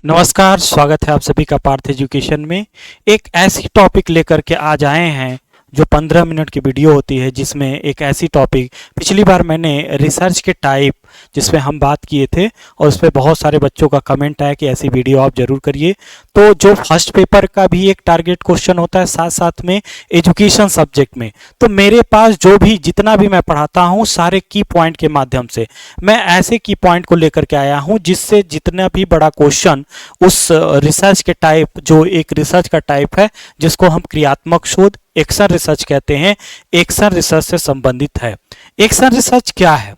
नमस्कार, स्वागत है आप सभी का पार्थ एजुकेशन में। एक ऐसी टॉपिक लेकर के आज आए हैं जो 15 मिनट की वीडियो होती है, जिसमें एक ऐसी टॉपिक पिछली बार मैंने रिसर्च के टाइप जिसमें हम बात किए थे और उस पर बहुत सारे बच्चों का कमेंट आया कि ऐसी वीडियो आप जरूर करिए। तो जो फर्स्ट पेपर का भी एक टारगेट क्वेश्चन होता है, साथ साथ में एजुकेशन सब्जेक्ट में, तो मेरे पास जो भी जितना भी मैं पढ़ाता हूँ सारे की पॉइंट के माध्यम से मैं ऐसे की पॉइंट को लेकर के आया हूँ जिससे जितना भी बड़ा क्वेश्चन उस रिसर्च के टाइप, जो एक रिसर्च का टाइप है जिसको हम क्रियात्मक शोध एक्शन रिसर्च कहते हैं, एक्शन रिसर्च से संबंधित है। एक्शन रिसर्च क्या है?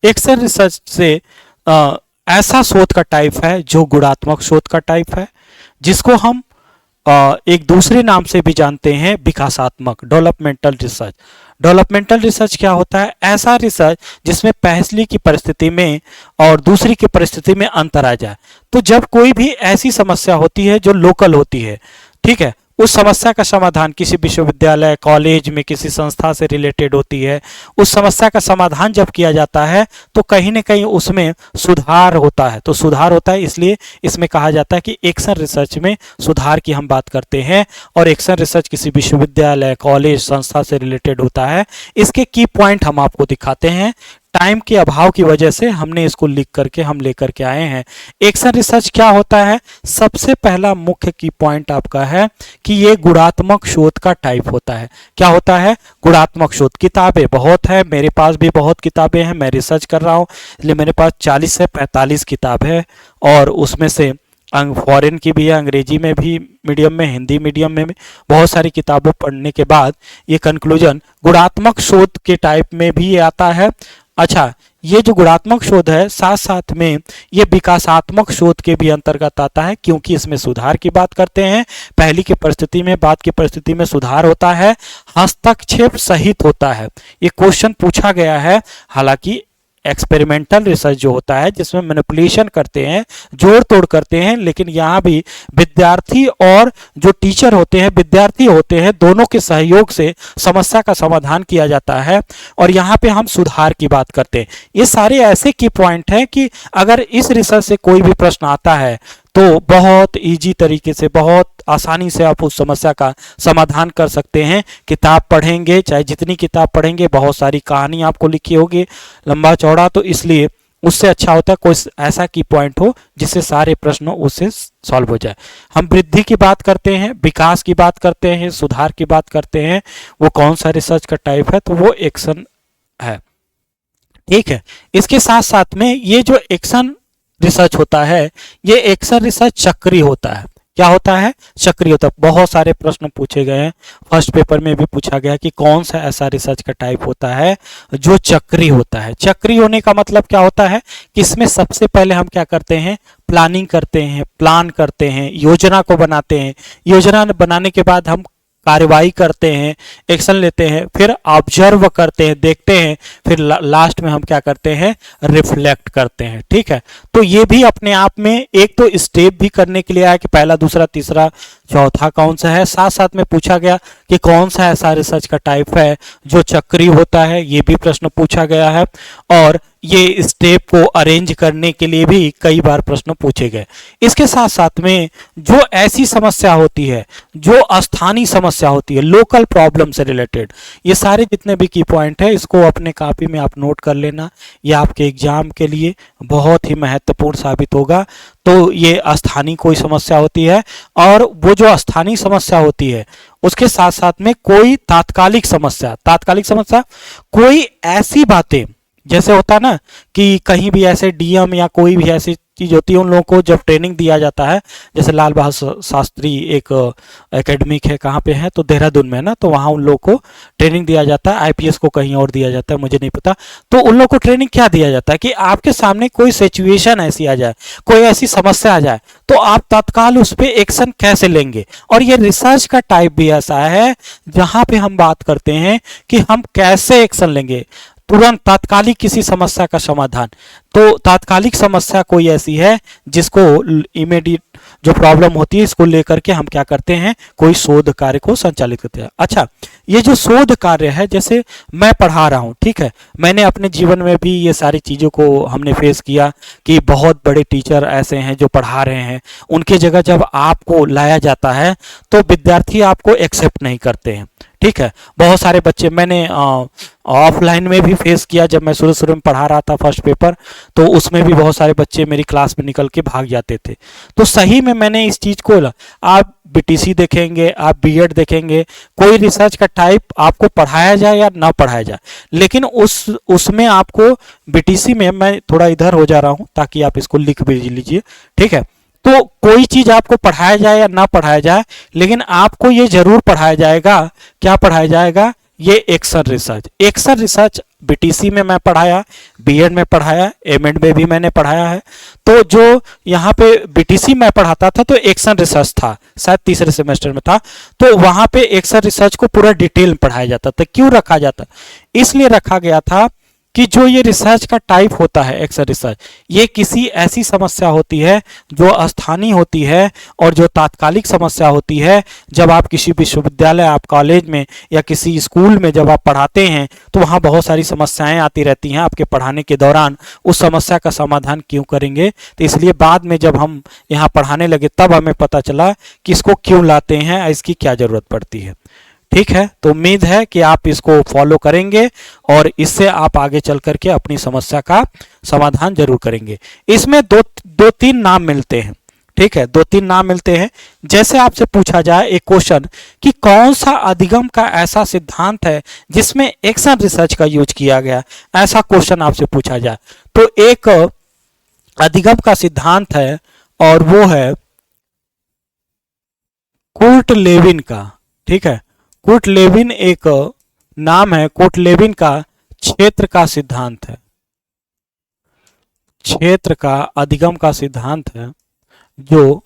एक्शन रिसर्च से ऐसा शोध का टाइप है जो गुणात्मक शोध का टाइप है, जिसको हम एक दूसरे नाम से भी जानते हैं विकासात्मक, डेवलपमेंटल रिसर्च। डेवलपमेंटल रिसर्च क्या होता है? ऐसा रिसर्च जिसमें पहली की परिस्थिति में और दूसरी की परिस्थिति में अंतर आ जाए। तो जब कोई भी ऐसी समस्या होती है जो लोकल होती है, ठीक है, उस समस्या का समाधान किसी विश्वविद्यालय, कॉलेज में, किसी संस्था से रिलेटेड होती है, उस समस्या का समाधान जब किया जाता है तो कहीं ना कहीं उसमें सुधार होता है। तो सुधार होता है, इसलिए इसमें कहा जाता है कि एक्शन रिसर्च में सुधार की हम बात करते हैं। और एक्शन रिसर्च किसी विश्वविद्यालय, कॉलेज, संस्था से रिलेटेड होता है। इसके की पॉइंट हम आपको दिखाते हैं। टाइम के अभाव की वजह से हमने इसको लिख करके हम लेकर के आए हैं। एक्शन रिसर्च क्या होता है? सबसे पहला मुख्य की पॉइंट आपका है कि ये गुणात्मक शोध का टाइप होता है। क्या होता है? गुणात्मक शोध। किताबें बहुत है, मेरे पास भी बहुत किताबें हैं, मैं रिसर्च कर रहा हूँ, इसलिए मेरे पास 40 से 45 किताब है। और उसमें से फॉरेन की भी है, अंग्रेजी में भी मीडियम में, हिंदी मीडियम में भी बहुत सारी किताबों पढ़ने के बाद ये कंक्लूजन गुणात्मक शोध के टाइप में भी आता है। अच्छा, ये जो गुणात्मक शोध है साथ साथ में ये विकासात्मक शोध के भी अंतर्गत आता है, क्योंकि इसमें सुधार की बात करते हैं। पहली की परिस्थिति में, बाद की परिस्थिति में सुधार होता है, हस्तक्षेप सहित होता है। ये क्वेश्चन पूछा गया है। हालांकि एक्सपेरिमेंटल रिसर्च जो होता है जिसमें मैनिपुलेशन करते हैं, जोड़ तोड़ करते हैं, लेकिन यहाँ भी विद्यार्थी और जो टीचर होते हैं, विद्यार्थी होते हैं, दोनों के सहयोग से समस्या का समाधान किया जाता है। और यहाँ पे हम सुधार की बात करते हैं। ये सारे ऐसे की पॉइंट हैं कि अगर इस रिसर्च से कोई भी प्रश्न आता है तो बहुत इजी तरीके से, बहुत आसानी से आप उस समस्या का समाधान कर सकते हैं। किताब पढ़ेंगे, चाहे जितनी किताब पढ़ेंगे, बहुत सारी कहानी आपको लिखी होगी लंबा चौड़ा, तो इसलिए उससे अच्छा होता है कोई ऐसा की पॉइंट हो जिससे सारे प्रश्न उससे सॉल्व हो जाए। हम वृद्धि की बात करते हैं, विकास की बात करते हैं, सुधार की बात करते हैं। वो कौन सा रिसर्च का टाइप है? तो वो एक्शन है। ठीक है, इसके साथ साथ में ये जो एक्शन रिसर्च होता है, ये एक्शन रिसर्च चक्रीय होता है। क्या होता है? चक्रीय होता है। बहुत सारे प्रश्न पूछे गए हैं, फर्स्ट पेपर में भी पूछा गया कि कौन सा ऐसा रिसर्च का टाइप होता है जो चक्रीय होता है। चक्रीय होने का मतलब क्या होता है कि इसमें सबसे पहले हम क्या करते हैं? प्लानिंग करते हैं, प्लान करते हैं, योजना को बनाते हैं। योजना बनाने के बाद हम कार्रवाई करते हैं, एक्शन लेते हैं, फिर ऑब्जर्व करते हैं, देखते हैं, फिर लास्ट में हम क्या करते हैं? रिफ्लेक्ट करते हैं। ठीक है, तो ये भी अपने आप में एक तो स्टेप भी करने के लिए आया कि पहला, दूसरा, तीसरा, चौथा कौन सा है। साथ साथ में पूछा गया कि कौन सा ऐसा रिसर्च का टाइप है जो चक्रीय होता है, ये भी प्रश्न पूछा गया है। और ये स्टेप को अरेंज करने के लिए भी कई बार प्रश्न पूछे गए। इसके साथ साथ में जो ऐसी समस्या होती है, जो स्थानीय समस्या होती है, लोकल प्रॉब्लम से रिलेटेड, ये सारे जितने भी की पॉइंट है इसको अपने कॉपी में आप नोट कर लेना। ये आपके एग्जाम के लिए बहुत ही महत्वपूर्ण साबित होगा। तो ये स्थानीय कोई समस्या होती है, और वो जो स्थानीय समस्या होती है उसके साथ साथ में कोई तात्कालिक समस्या, कोई ऐसी बातें, जैसे होता है ना कि कहीं भी ऐसे डीएम या कोई भी ऐसी चीज होती है, उन लोगों को जब ट्रेनिंग दिया जाता है, जैसे लाल बहादुर शास्त्री एक एकेडमिक है, कहाँ पे है? तो देहरादून में है ना, तो वहाँ उन लोगों को ट्रेनिंग दिया जाता है। आईपीएस को कहीं और दिया जाता है, मुझे नहीं पता। तो उन लोगों को ट्रेनिंग क्या दिया जाता है कि आपके सामने कोई सिचुएशन ऐसी आ जाए, कोई ऐसी समस्या आ जाए, तो आप तत्काल उस पर एक्शन कैसे लेंगे। और ये रिसर्च का टाइप भी ऐसा है जहाँ पे हम बात करते हैं कि हम कैसे एक्शन लेंगे, तुरंत तात्कालिक किसी समस्या का समाधान। तो तात्कालिक समस्या कोई ऐसी है जिसको इमीडिएट जो प्रॉब्लम होती है इसको लेकर के हम क्या करते हैं, कोई शोध कार्य को संचालित करते हैं। अच्छा, ये जो शोध कार्य है, जैसे मैं पढ़ा रहा हूँ, ठीक है, मैंने अपने जीवन में भी ये सारी चीज़ों को हमने फेस किया कि बहुत बड़े टीचर ऐसे हैं जो पढ़ा रहे हैं, उनके जगह जब आपको लाया जाता है तो विद्यार्थी आपको एक्सेप्ट नहीं करते हैं, ठीक है। बहुत सारे बच्चे मैंने ऑफलाइन में भी फेस किया, जब मैं शुरू में पढ़ा रहा था फर्स्ट पेपर, तो उसमें भी बहुत सारे बच्चे मेरी क्लास में निकल के भाग जाते थे। तो सही में मैंने इस चीज़ को, आप बीटीसी देखेंगे, आप बीएड देखेंगे, कोई रिसर्च का टाइप आपको पढ़ाया जाए या ना पढ़ाया जाए, लेकिन उसमें आपको बीटीसी में, मैं थोड़ा इधर हो जा रहा हूँ ताकि आप इसको लिख भी लीजिए, ठीक है। तो कोई चीज आपको पढ़ाया जाए या ना पढ़ाया जाए, लेकिन आपको ये जरूर पढ़ाया जाएगा, क्या पढ़ाया जाएगा, ये action research. Action research BTC में मैं पढ़ाया, बीएड में पढ़ाया, एमएड में भी मैंने पढ़ाया है। तो जो यहाँ पे बीटीसी में पढ़ाता था तो एक्शन रिसर्च था, शायद तीसरे सेमेस्टर में था, तो वहां पे एक्शन रिसर्च को पूरा डिटेल में पढ़ाया जाता था। क्यों रखा जाता, इसलिए रखा गया था कि जो ये रिसर्च का टाइप होता है एक्शन रिसर्च, ये किसी ऐसी समस्या होती है जो स्थानीय होती है और जो तात्कालिक समस्या होती है। जब आप किसी विश्वविद्यालय, आप कॉलेज में या किसी स्कूल में जब आप पढ़ाते हैं तो वहाँ बहुत सारी समस्याएं आती रहती हैं आपके पढ़ाने के दौरान, उस समस्या का समाधान क्यों करेंगे। तो इसलिए बाद में जब हम यहाँ पढ़ाने लगे तब हमें पता चला कि इसको क्यों लाते हैं, इसकी क्या ज़रूरत पड़ती है, ठीक है। तो उम्मीद है कि आप इसको फॉलो करेंगे और इससे आप आगे चल करके अपनी समस्या का समाधान जरूर करेंगे। इसमें दो तीन नाम मिलते हैं, ठीक है, 2-3 नाम मिलते हैं। जैसे आपसे पूछा जाए एक क्वेश्चन कि कौन सा अधिगम का ऐसा सिद्धांत है जिसमें एक्शन रिसर्च का यूज किया गया, ऐसा क्वेश्चन आपसे पूछा जाए तो एक अधिगम का सिद्धांत है और वो है कुर्ट लेविन का, ठीक है। कुर्ट लेविन एक नाम है, कुर्ट लेविन का क्षेत्र का सिद्धांत है, क्षेत्र का अधिगम का सिद्धांत है, जो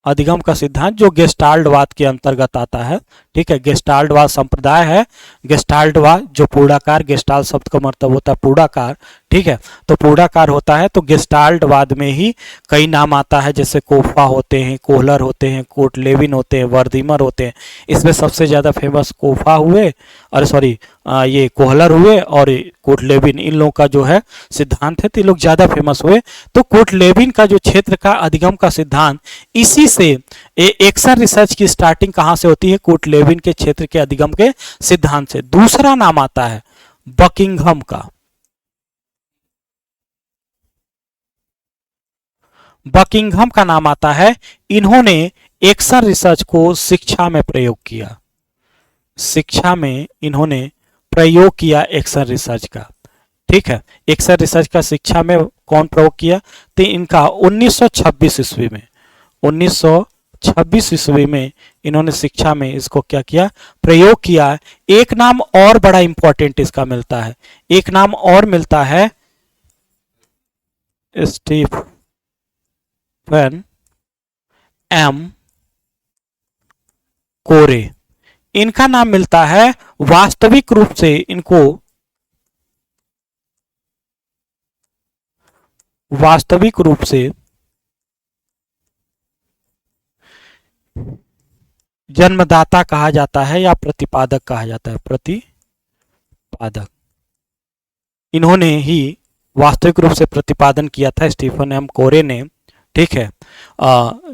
अधिगम का सिद्धांत जो गेस्टाल्टवाद के अंतर्गत आता है, ठीक है। गेस्टाल्टवाद संप्रदाय है, गेस्टाल्टवाद जो पूर्णाकार, गेस्टाल्ट शब्द का मतलब होता है पूर्णाकार, ठीक है। तो पूर्णाकार होता है, तो गेस्टाल्टवाद में ही कई नाम आता है, जैसे कोफा होते हैं, कोहलर होते हैं, कुर्ट लेविन होते हैं, वर्दीमर होते हैं। इसमें सबसे ज़्यादा फेमस कोफा हुए, अरे सॉरी ये कोहलर हुए और कुर्ट लेविन, इन लोगों का जो है सिद्धांत है तो ये लोग ज़्यादा फेमस हुए। तो कुर्ट लेविन का जो क्षेत्र का अधिगम का सिद्धांत, इसी से एक्शन रिसर्च की स्टार्टिंग कहाँ से होती है, कुर्ट लेविन के क्षेत्र के अधिगम के सिद्धांत से। दूसरा नाम आता है बकिंघम का, बकिंघम का नाम आता है। इन्होंने एक्शन रिसर्च को शिक्षा में प्रयोग किया, शिक्षा में इन्होंने प्रयोग किया एक्शन रिसर्च का, ठीक है। एक्शन रिसर्च का शिक्षा में कौन प्रयोग किया, तो इनका 1926 ईस्वी में, 1926 ईस्वी में इन्होंने शिक्षा में इसको क्या किया, प्रयोग किया। एक नाम और बड़ा इंपॉर्टेंट इसका मिलता है, एक नाम और मिलता है स्टीफन एम कोरे। इनका नाम मिलता है, वास्तविक रूप से इनको वास्तविक रूप से जन्मदाता कहा जाता है या प्रतिपादक कहा जाता है, प्रतिपादक। इन्होंने ही वास्तविक रूप से प्रतिपादन किया था, स्टीफन एम कोरे ने, ठीक है।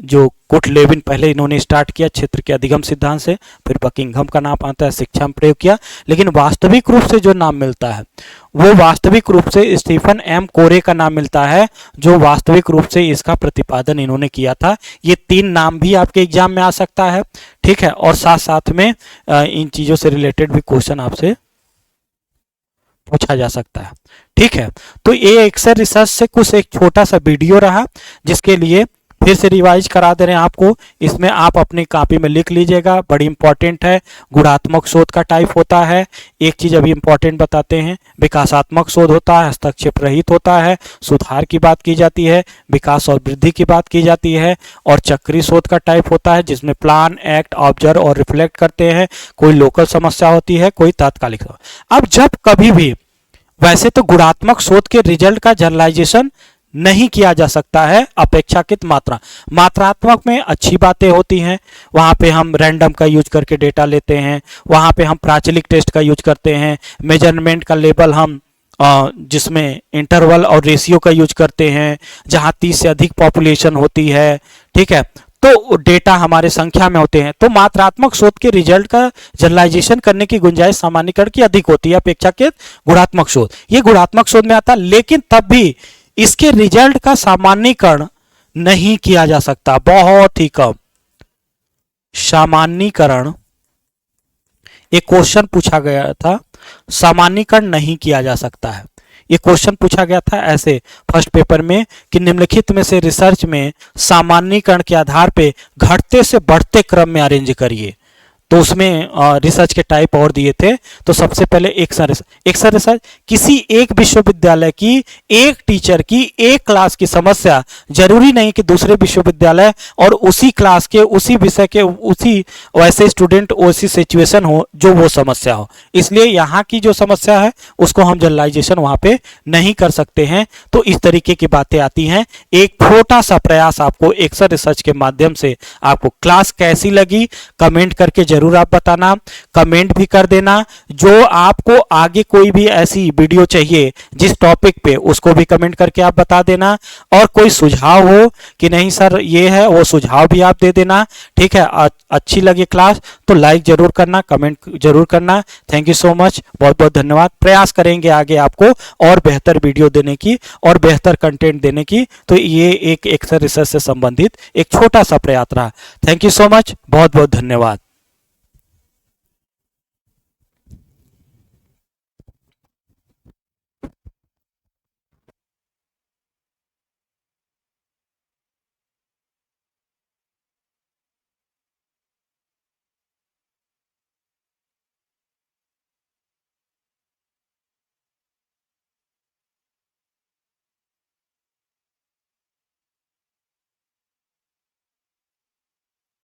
जो कुर्ट लेविन पहले इन्होंने स्टार्ट किया क्षेत्र के अधिगम सिद्धांत से, फिर बकिंघम का नाम आता है, शिक्षा में प्रयोग किया, लेकिन वास्तविक रूप से जो नाम मिलता है वो वास्तविक रूप से स्टीफन एम कोरे का नाम मिलता है, जो वास्तविक रूप से इसका प्रतिपादन इन्होंने किया था। ये 3 नाम भी आपके एग्जाम में आ सकता है, ठीक है। और साथ साथ में इन चीजों से रिलेटेड भी क्वेश्चन आपसे पूछा जा सकता है, ठीक है। तो ये एक्शन रिसर्च से कुछ एक छोटा सा वीडियो रहा, जिसके लिए फिर से रिवाइज करा दे रहे हैं आपको। इसमें आप अपनी कॉपी में लिख लीजिएगा, बड़ी इंपॉर्टेंट है। गुणात्मक शोध का टाइप होता है, एक चीज अभी इंपॉर्टेंट बताते हैं, विकासात्मक शोध होता है, हस्तक्षेप रहित होता है, सुधार की बात की जाती है, विकास और वृद्धि की बात की जाती है, और चक्रीय शोध का टाइप होता है जिसमें प्लान, एक्ट, ऑब्जर्व और रिफ्लेक्ट करते हैं। कोई लोकल समस्या होती है, कोई तात्कालिक। अब जब कभी भी, वैसे तो गुणात्मक शोध के रिजल्ट का जनरलाइजेशन नहीं किया जा सकता है अपेक्षाकृत मात्रा। मात्रात्मक में अच्छी बातें होती हैं, वहां पे हम रैंडम का यूज करके डेटा लेते हैं, वहां पे हम प्राचलिक टेस्ट का यूज करते हैं, मेजरमेंट का लेवल हम जिसमें इंटरवल और रेशियो का यूज करते हैं, जहां 30 से अधिक पॉपुलेशन होती है, ठीक है, तो डेटा हमारे संख्या में होते हैं। तो मात्रात्मक शोध के रिजल्ट का जनरलाइजेशन करने की गुंजाइश सामान्यीकरण की अधिक होती है अपेक्षाकृत गुणात्मक शोध। ये गुणात्मक शोध में आता है, लेकिन तब भी इसके रिजल्ट का सामान्यीकरण नहीं किया जा सकता, बहुत ही कम। सामान्यीकरण, एक क्वेश्चन पूछा गया था, सामान्यीकरण नहीं किया जा सकता है। ये क्वेश्चन पूछा गया था ऐसे फर्स्ट पेपर में कि निम्नलिखित में से रिसर्च में सामान्यीकरण के आधार पे घटते से बढ़ते क्रम में अरेंज करिए। तो उसमें रिसर्च के टाइप और दिए थे। तो सबसे पहले एक्शन रिसर्च, किसी एक विश्वविद्यालय की एक टीचर की एक क्लास की समस्या जरूरी नहीं कि दूसरे विश्वविद्यालय और उसी क्लास के उसी विषय के उसी वैसे स्टूडेंट उसी सिचुएशन हो जो वो समस्या हो, इसलिए यहाँ की जो समस्या है उसको हम जनरलाइजेशन वहां पे नहीं कर सकते हैं। तो इस तरीके की बातें आती हैं। एक छोटा सा प्रयास आपको एक्शन रिसर्च के माध्यम से, आपको क्लास कैसी लगी कमेंट करके जरूर आप बताना, कमेंट भी कर देना। जो आपको आगे कोई भी ऐसी वीडियो चाहिए जिस टॉपिक पे, उसको भी कमेंट करके आप बता देना। और कोई सुझाव हो कि नहीं सर ये है, वो सुझाव भी आप दे देना, ठीक है। अच्छी लगी क्लास तो लाइक जरूर करना, कमेंट जरूर करना। थैंक यू सो मच, बहुत बहुत धन्यवाद। प्रयास करेंगे आगे आपको और बेहतर वीडियो देने की और बेहतर कंटेंट देने की। तो ये एक एक्शन रिसर्च से संबंधित एक छोटा सा प्रयास रहा। थैंक यू सो मच, बहुत बहुत धन्यवाद।